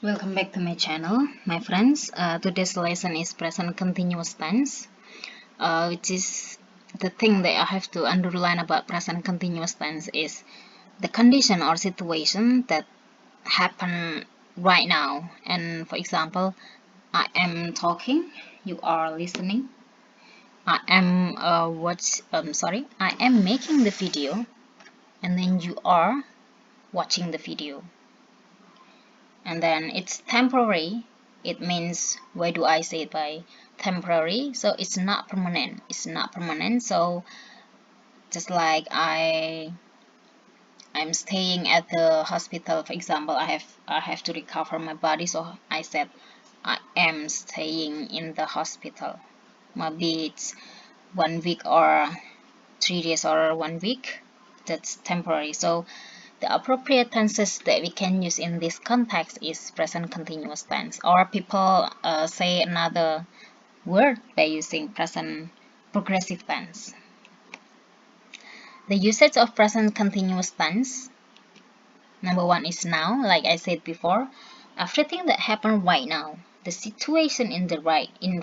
Welcome back to my channel, my friends. Today's lesson is present continuous tense, which is the thing that I have to underline about present continuous tense is the condition or situation that happen right now. And for example, I am talking, you are listening. I am I am making the video, and then you are watching the video. And then it's temporary. It means, why do I say it by temporary? So it's not permanent. So just like I'm staying at the hospital, for example, I have to recover my body, so I said I am staying in the hospital. Maybe it's 1 week or 3 days or 1 week. That's temporary. So the appropriate tenses that we can use in this context is present continuous tense, or people say another word by using present progressive tense. The usage of present continuous tense, number one is now, like I said before, everything that happened right now, the situation in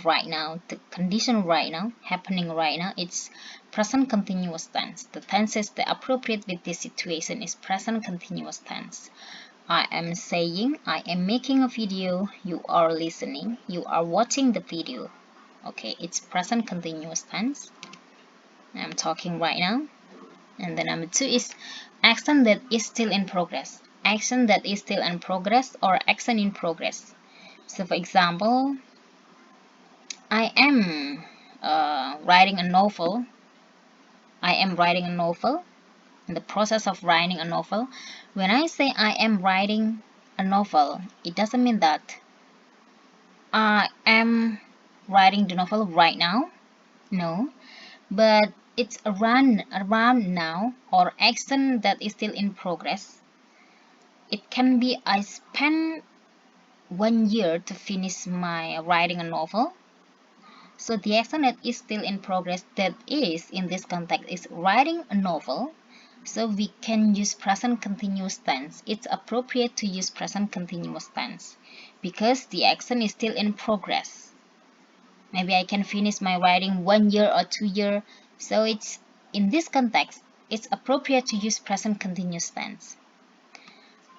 right now, the condition right now, happening right now, it's present continuous tense. The tenses that appropriate with this situation is present continuous tense. I am saying, I am making a video, you are listening, you are watching the video. Okay, it's present continuous tense. I'm talking right now. And then number two is action that is still in progress. Action that is still in progress or action in progress. So for example, I am writing a novel. I am writing a novel. In the process of writing a novel. When I say I am writing a novel, it doesn't mean that I am writing the novel right now. No, but it's around now, or action that is still in progress. It can be I spent 1 year to finish my writing a novel. So the action that is still in progress, that is in this context, is writing a novel. So we can use present continuous tense. It's appropriate to use present continuous tense because the action is still in progress. Maybe I can finish my writing 1 year or 2 year. So it's in this context, it's appropriate to use present continuous tense.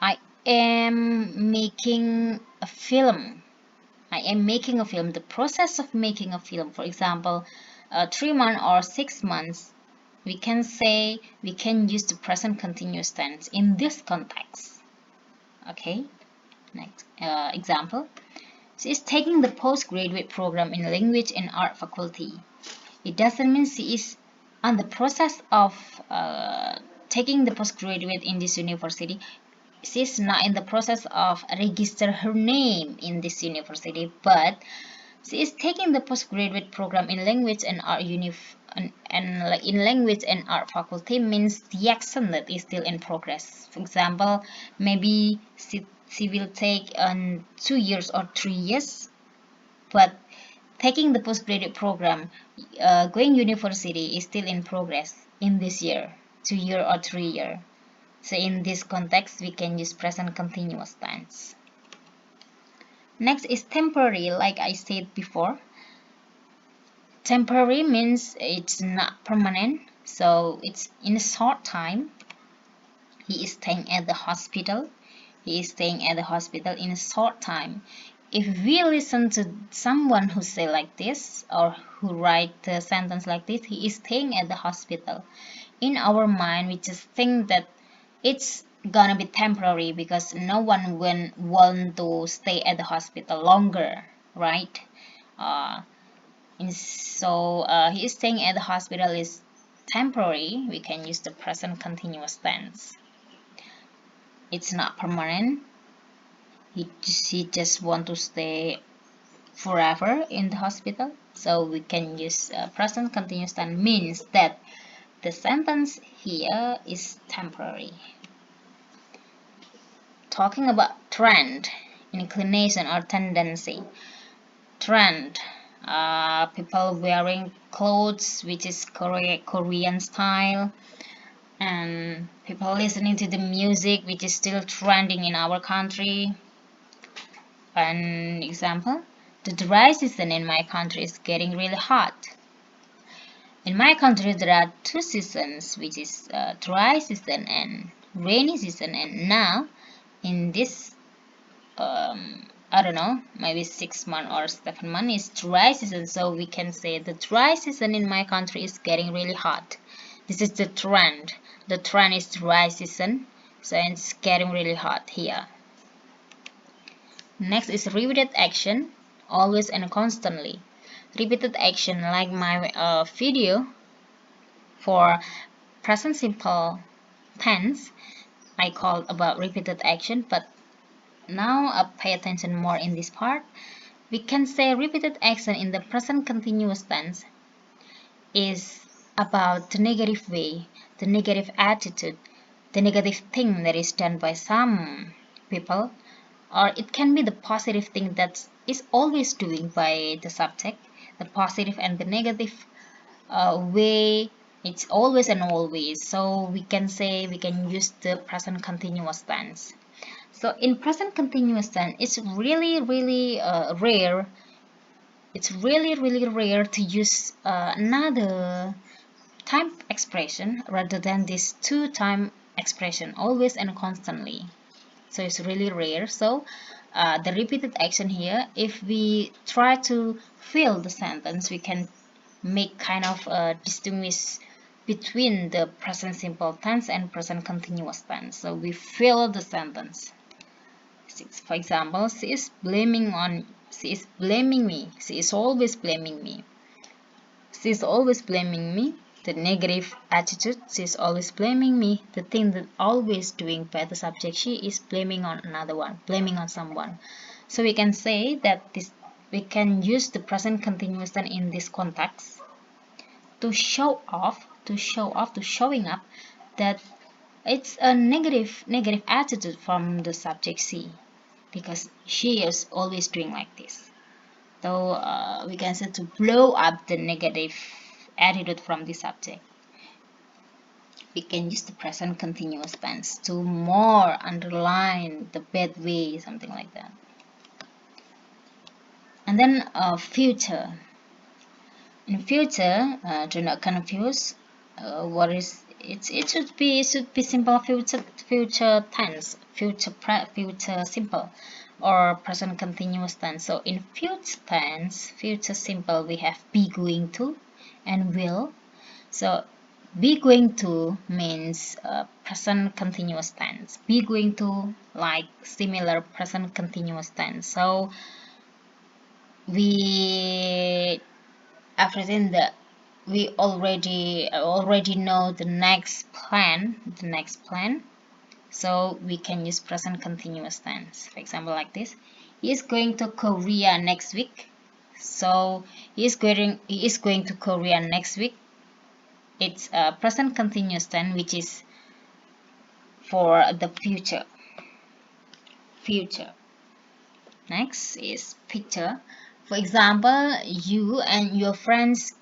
I am making a film. I am making a film. The process of making a film, for example, 3 months or 6 months, we can say, we can use the present continuous tense in this context. Okay, next example. She is taking the postgraduate program in language and art faculty. It doesn't mean she is on the process of taking the postgraduate in this university. She's not in the process of register her name in this university, but she is taking the postgraduate program in language and art and like in language and art faculty means the action that is still in progress. For example, maybe she will take 2 years or 3 years, but taking the postgraduate program, going university is still in progress in this year, 2 year or 3 year. So in this context, we can use present continuous tense. Next is temporary, like I said before. Temporary means it's not permanent, so it's in a short time. He is staying at the hospital. He is staying at the hospital in a short time. If we listen to someone who say like this or who write the sentence like this, he is staying at the hospital. In our mind, we just think that it's gonna be temporary because no one will want to stay at the hospital longer, right? He is staying at the hospital is temporary. We can use the present continuous tense. It's not permanent. He just want to stay forever in the hospital. So we can use present continuous tense means that the sentence here is temporary. Talking about trend, inclination or tendency. Trend, people wearing clothes which is Korean style, and people listening to the music which is still trending in our country. An example, the dry season in my country is getting really hot. In my country, there are two seasons, which is dry season and rainy season. And now, in this, I don't know, maybe 6 months or 7 months is dry season. So we can say the dry season in my country is getting really hot. This is the trend. The trend is dry season, so it's getting really hot here. Next is repeated action, always and constantly. Repeated action, like my video for present simple tense, I called about repeated action, but now pay attention more in this part. We can say repeated action in the present continuous tense is about the negative way, the negative attitude, the negative thing that is done by some people, or it can be the positive thing that is always doing by the subject. The positive and the negative way, it's always and always. So we can say, we can use the present continuous tense. So in present continuous tense, it's really rare. It's really rare to use another time expression rather than this two-time expression, always and constantly. So it's really rare. So the repeated action here, if we try to fill the sentence, we can make kind of distinguish between the present simple tense and present continuous tense. So we fill the sentence. For example, she is blaming me. She is always blaming me. She is always blaming me. The negative attitude, she is always blaming me. The thing that always doing by the subject, she is blaming on another one, blaming on someone. So we can say that we can use the present continuous tense in this context to showing up that it's a negative attitude from the subject she, because she is always doing like this. So we can say to blow up the negative attitude from the subject. We can use the present continuous tense to more underline the bad way, something like that. And then future. In future, do not confuse what is it. It should be simple future tense, future simple, or present continuous tense. So in future tense, future simple, we have be going to and will. So be going to means present continuous tense. Be going to, like similar present continuous tense. So we everything that we already know the next plan, so we can use present continuous tense. For example, like this: he is going to Korea next week. So he is going to Korea next week. It's a present continuous tense, which is for the future. Next is picture. For example, you and your friends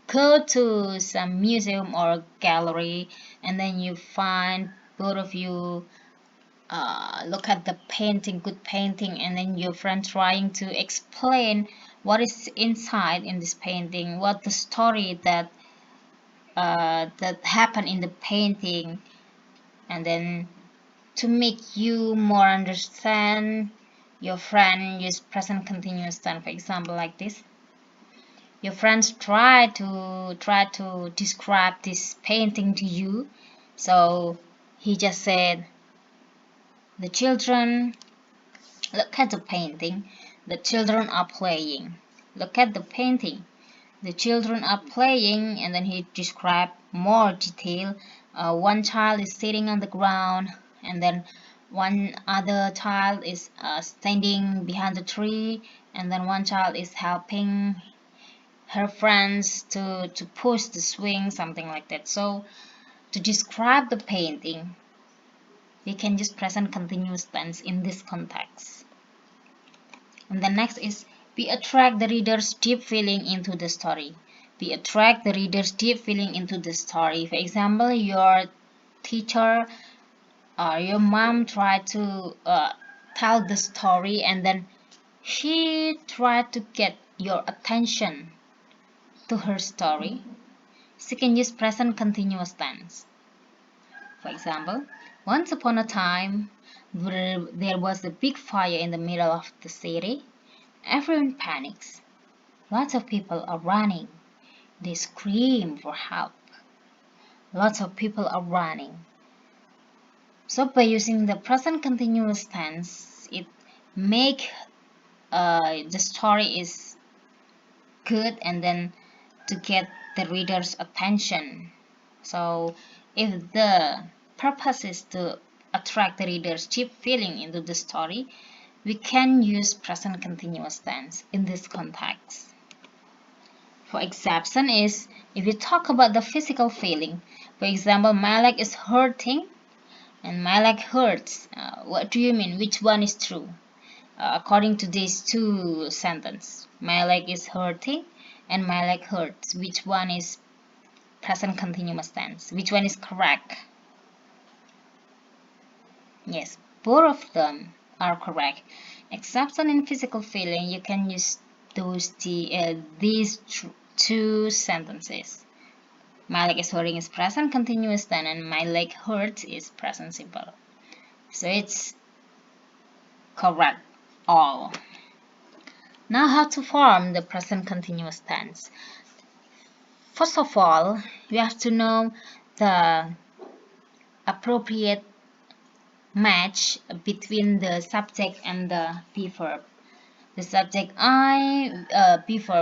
go to some museum or gallery, and then you find both of you look at the painting, good painting, and then your friend trying to explain what is inside in this painting, what the story that happened in the painting, and then to make you more understand, your friend use present continuous tense. For example, like this: your friends try to describe this painting to you. So he just said, the children, look at the painting, the children are playing. Look at the painting, the children are playing. And then he described more detail. One child is sitting on the ground, and then one other child is standing behind the tree, and then one child is helping her friends to push the swing, something like that. So to describe the painting, we can use present continuous tense in this context. And the next is we attract the reader's deep feeling into the story. We attract the reader's deep feeling into the story. For example, your teacher or your mom tried to tell the story, and then She tried to get your attention to her story. She can use present continuous tense. For example, once upon a time, there was a big fire in the middle of the city. Everyone panics. Lots of people are running. They scream for help. Lots of people are running. So by using the present continuous tense, it make the story is good, and then to get the reader's attention. So if the purpose is to attract the reader's deep feeling into the story, we can use present continuous tense in this context. For exception is if you talk about the physical feeling. For example, my leg is hurting and my leg hurts. What do you mean? Which one is true? According to these two sentences, my leg is hurting and my leg hurts. Which one is present continuous tense? Which one is correct? Yes, both of them are correct. Exception in physical feeling, you can use these two sentences. My leg is hurting is present continuous tense and my leg hurts is present simple. So it's correct all. Now how to form the present continuous tense. First of all, you have to know the appropriate match between the subject and the be verb. The subject be verb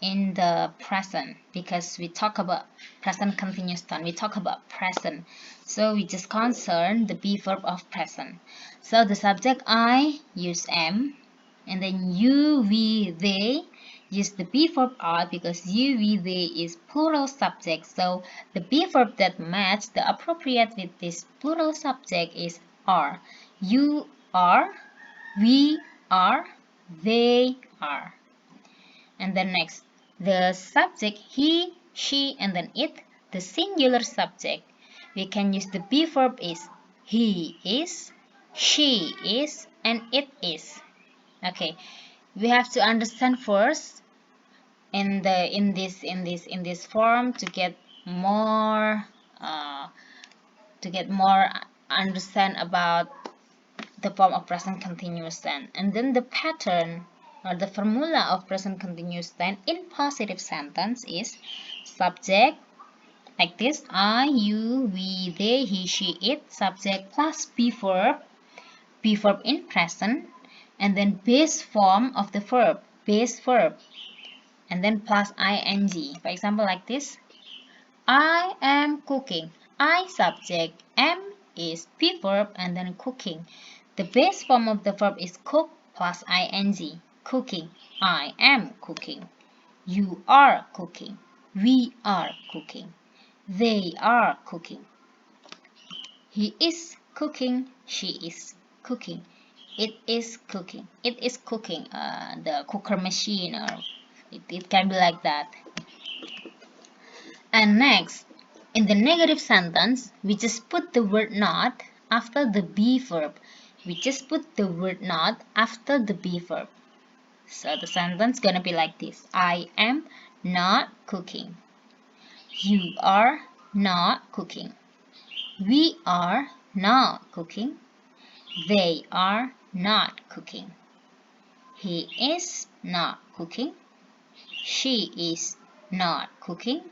in the present, because we talk about present continuous tense. We talk about present, so we just concern the be verb of present. So the subject I use am, and then you, we, they use the be verb are, because you, we, they is plural subject. So the be verb that match the appropriate with this plural subject is are. You are, we are, they are. And then next, the subject he, she, and then it, the singular subject. We can use the be verb is he is, she is, and it is. Okay, we have to understand first in this form to get more understand about the form of present continuous tense, and then the pattern or the formula of present continuous tense in positive sentence is subject like this: I, you, we, they, he, she, it, subject plus be verb in present, and then base form of the verb, base verb, and then plus ing. For example, like this: I am cooking. I subject, am is be verb, and then cooking. The base form of the verb is cook plus ing, cooking. I am cooking. You are cooking. We are cooking. They are cooking. He is cooking. She is cooking. It is cooking. It is cooking. The cooker machine, or it can be like that. And next, in the negative sentence, we just put the word not after the be verb. We just put the word not after the be verb. So the sentence gonna be like this: I am not cooking. You are not cooking. We are not cooking. They are not cooking. He is not cooking. She is not cooking.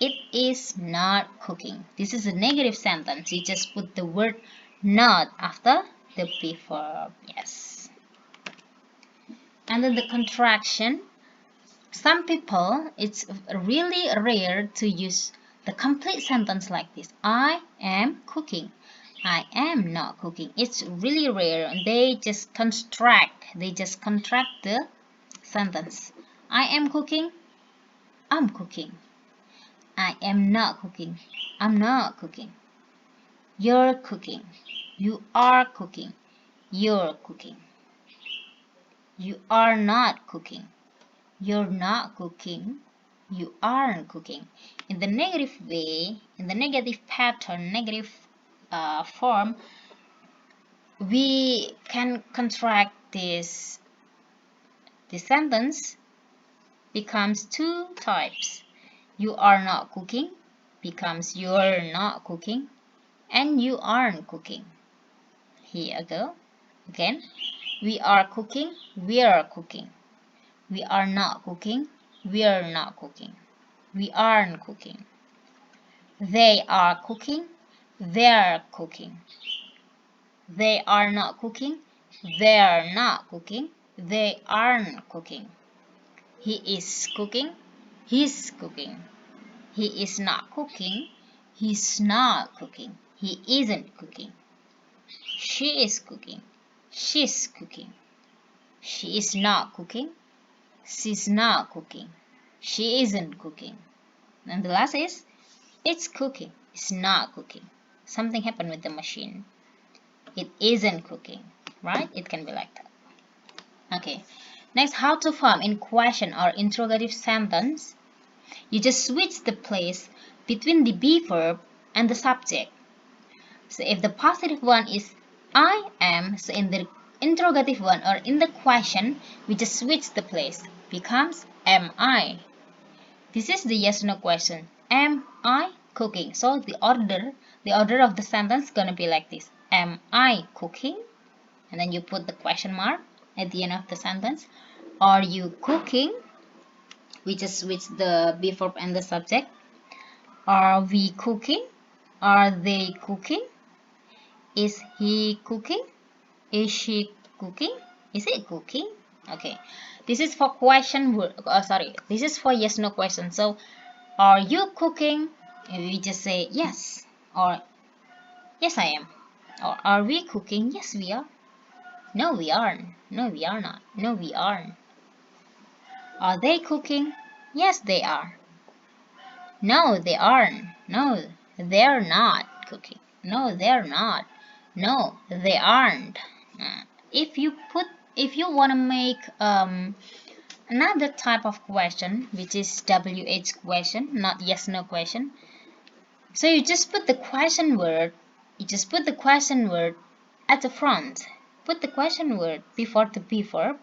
It is not cooking. This is a negative sentence. You just put the word not after the be verb. Yes. And then the contraction. Some people, it's really rare to use the complete sentence like this: I am cooking. I am not cooking. It's really rare. They just contract the sentence. I am cooking. I'm cooking. I am not cooking. I'm not cooking. You're cooking. You are cooking. You're cooking. You are not cooking. You're not cooking. You aren't cooking. In the negative way, in the negative pattern, negative form, we can contract this sentence becomes two types. You are not cooking becomes you're not cooking, and you aren't cooking. Here I go again. We are cooking, we're cooking. We are not cooking, we're not cooking. We aren't cooking. They are cooking, they're cooking. They are not cooking, they're not cooking. They aren't cooking. He is cooking, he's cooking. He is not cooking, he's not cooking. He isn't cooking. She is cooking, she's cooking. She is not cooking, she's not cooking. She isn't cooking. And the last is, it's cooking, it's not cooking. Something happened with the machine. It isn't cooking, right? It can be like that. Okay. Next, how to form in question or interrogative sentence. You just switch the place between the be verb and the subject. So if the positive one is I am, so in the interrogative one or in the question, we just switch the place. Becomes am I. This is the yes no question. Am I cooking? So the order of the sentence gonna be like this. Am I cooking? And then you put the question mark at the end of the sentence. Are you cooking? We just switch the be verb and the subject. Are we cooking? Are they cooking? Is he cooking? Is she cooking? Is it cooking? Okay. This is for question word. This is for yes no question. So, are you cooking? And we just say yes, or yes I am. Or are we cooking? Yes we are. No we aren't. No we are not. No we aren't. Are they cooking? Yes they are. No they aren't. No they're not cooking. No they're not. No they aren't. If you want to make another type of question, which is WH question, not yes no question, so you just put the question word at the front. Put the question word before the be verb.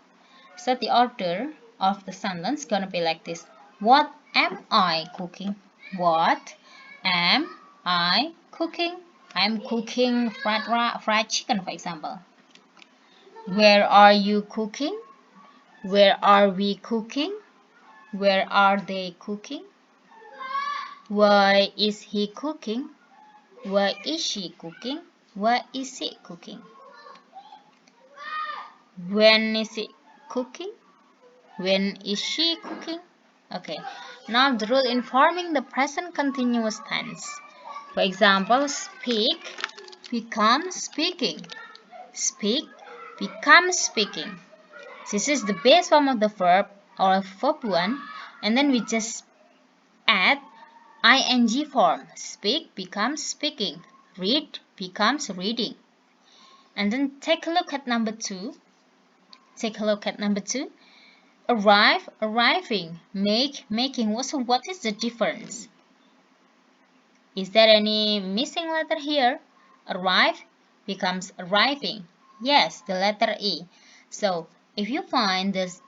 So the order of the sentence gonna be like this. What am I cooking? What am I cooking? I'm cooking fried chicken, for example. Where are you cooking? Where are we cooking? Where are they cooking? Why is he cooking? Why is she cooking? Why is it cooking? When is it cooking? When is she cooking? Okay. Now the rule in forming the present continuous tense. For example, speak becomes speaking. Speak becomes speaking. This is the base form of the verb or verb 1, and then we just add ing form. Speak becomes speaking. Read becomes reading. And then take a look at number 2. Take a look at number 2. Arrive, arriving. Make, making. So what is the difference? Is there any missing letter here? Arrive becomes arriving. Yes, the letter E. So if you find this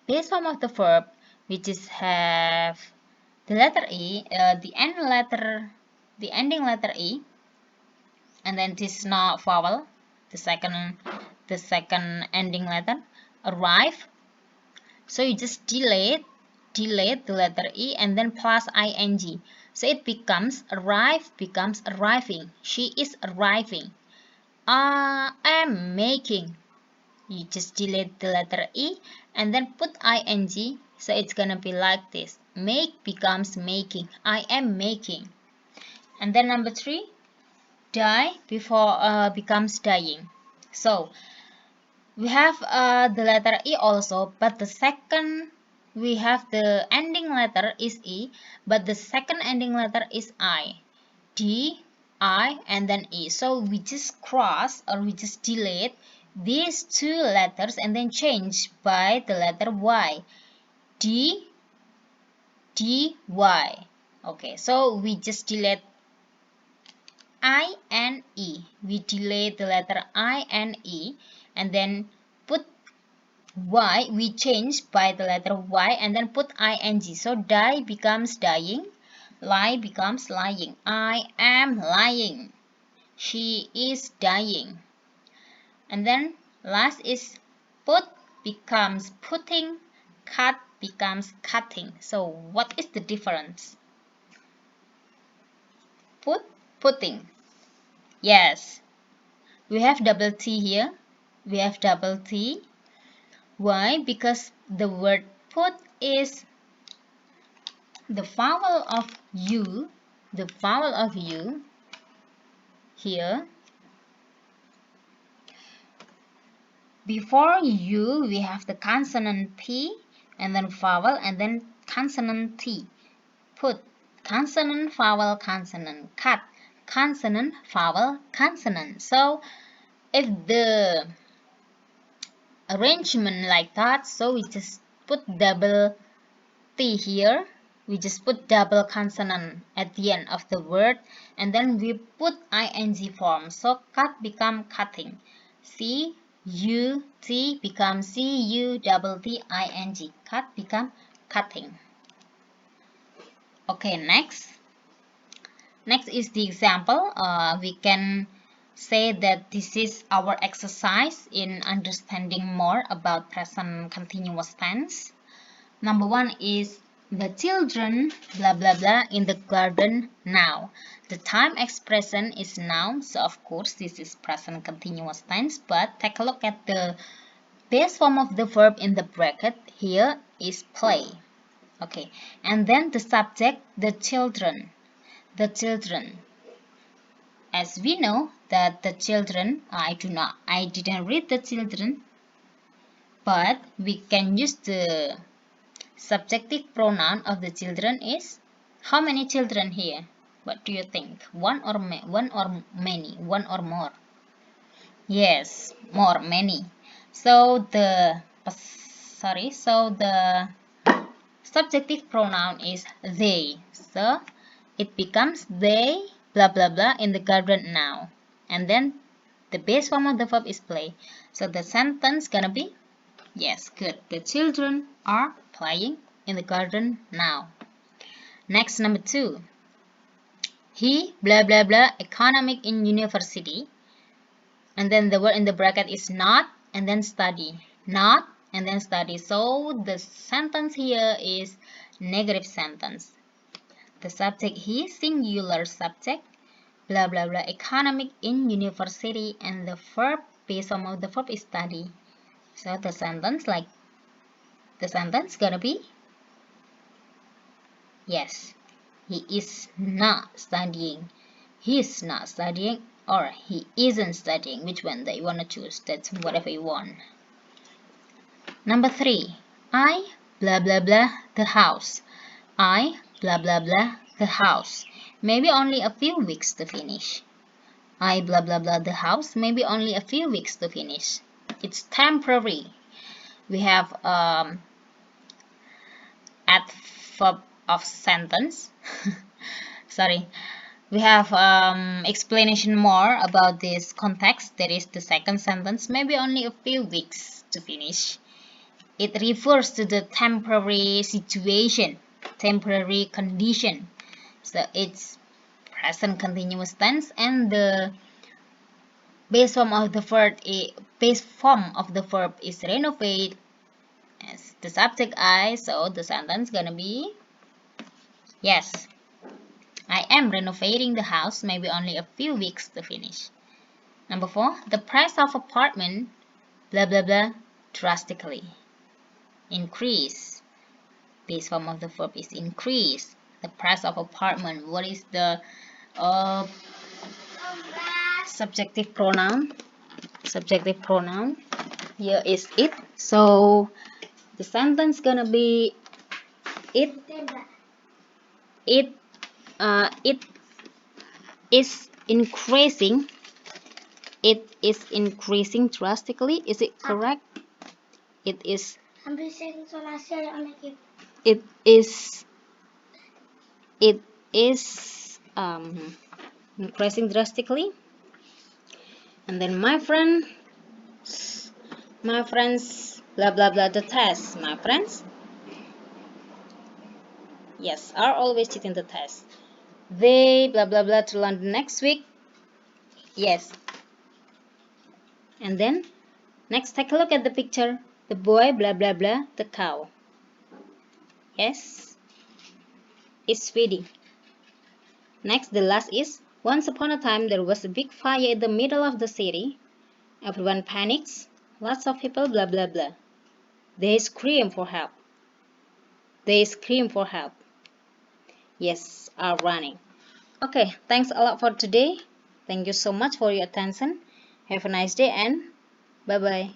base form of the verb, which is have the letter E, the ending letter E, and then this is not vowel, the second ending letter, arrive. So you just delete the letter E and then plus ing. So it becomes arrive becomes arriving. She is arriving. I am making. You just delete the letter E and then put ing. So it's gonna be like this. Make becomes making. I am making. And then number 3, die before becomes dying. So we have the letter E also, but the second we have the ending letter is E, but the second ending letter is I. D, I, and then E. So we just cross or we just delete these two letters and then change by the letter Y. D, D, Y. Okay, so we just delete I-N-E. We delete the letter I-N-E and then put Y. We change by the letter Y and then put I-N-G. So die becomes dying. Lie becomes lying. I am lying. She is dying. And then last is put becomes putting. Cut becomes cutting. So what is the difference? Put, putting. Yes. We have double T here. We have double T. Why? Because the word put is the vowel of U. The vowel of U here. Before U, we have the consonant P and then vowel and then consonant T. Put, consonant, vowel, consonant. Cut, consonant, vowel, consonant. So if the arrangement like that, so we just put double T here. We just put double consonant at the end of the word and then we put ing form. So cut become cutting. C-U-T becomes C-U-T-T-I-N-G. Cut become cutting. Okay, next. Next is the example. We can say that this is our exercise in understanding more about present continuous tense. Number one is the children blah blah blah in the garden now. The time expression is now, so of course this is present continuous tense, but take a look at the base form of the verb in the bracket. Here is play. Okay, and then the subject, the children. The children. As we know that the children, I didn't read the children, but we can use the subjective pronoun of the children is how many children here? What do you think? One or many? One or more? Yes, more, many. So the subjective pronoun is they. So it becomes they blah blah blah in the garden now. And then the base form of the verb is play. So the sentence gonna be yes, good. The children are playing in the garden now. Next, number 2. He blah blah blah economic in university. And then the word in the bracket is not and then study. Not and then study. So the sentence here is negative sentence. The subject he, singular subject, blah blah blah economic in university, and the verb base form of the verb is study. So the sentence gonna be yes, he is not studying. He is not studying or he isn't studying. Which one that you want to choose? That's whatever you want. Number 3. I blah blah blah the house. I blah blah blah the house. Maybe only a few weeks to finish. I blah blah blah the house. Maybe only a few weeks to finish. It's temporary. We have adverb of sentence. Sorry. We have explanation more about this context. That is the second sentence. Maybe only a few weeks to finish. It refers to the temporary situation, temporary condition. So it's present continuous tense, and the base form of the verb is renovate. As the subject I, so the sentence gonna be yes. I am renovating the house, maybe only a few weeks to finish. Number 4, the price of apartment blah blah blah drastically. Increase. Base form of the verb is increase. The price of apartment. What is the subjective pronoun? Subjective pronoun. Here is it. So the sentence gonna be it is increasing. It is increasing drastically. Is it correct? It is. It is increasing drastically. And then my friends, blah blah blah, the test, my friends, yes, are always cheating the test. They blah blah blah to London next week, yes. And then next, take a look at the picture, the boy blah blah blah, the cow, yes, it's feeding. Next, the last is, once upon a time there was a big fire in the middle of the city. Everyone panics. Lots of people blah blah blah. They scream for help. They scream for help. Yes, are running. Okay, thanks a lot for today. Thank you so much for your attention. Have a nice day and bye bye.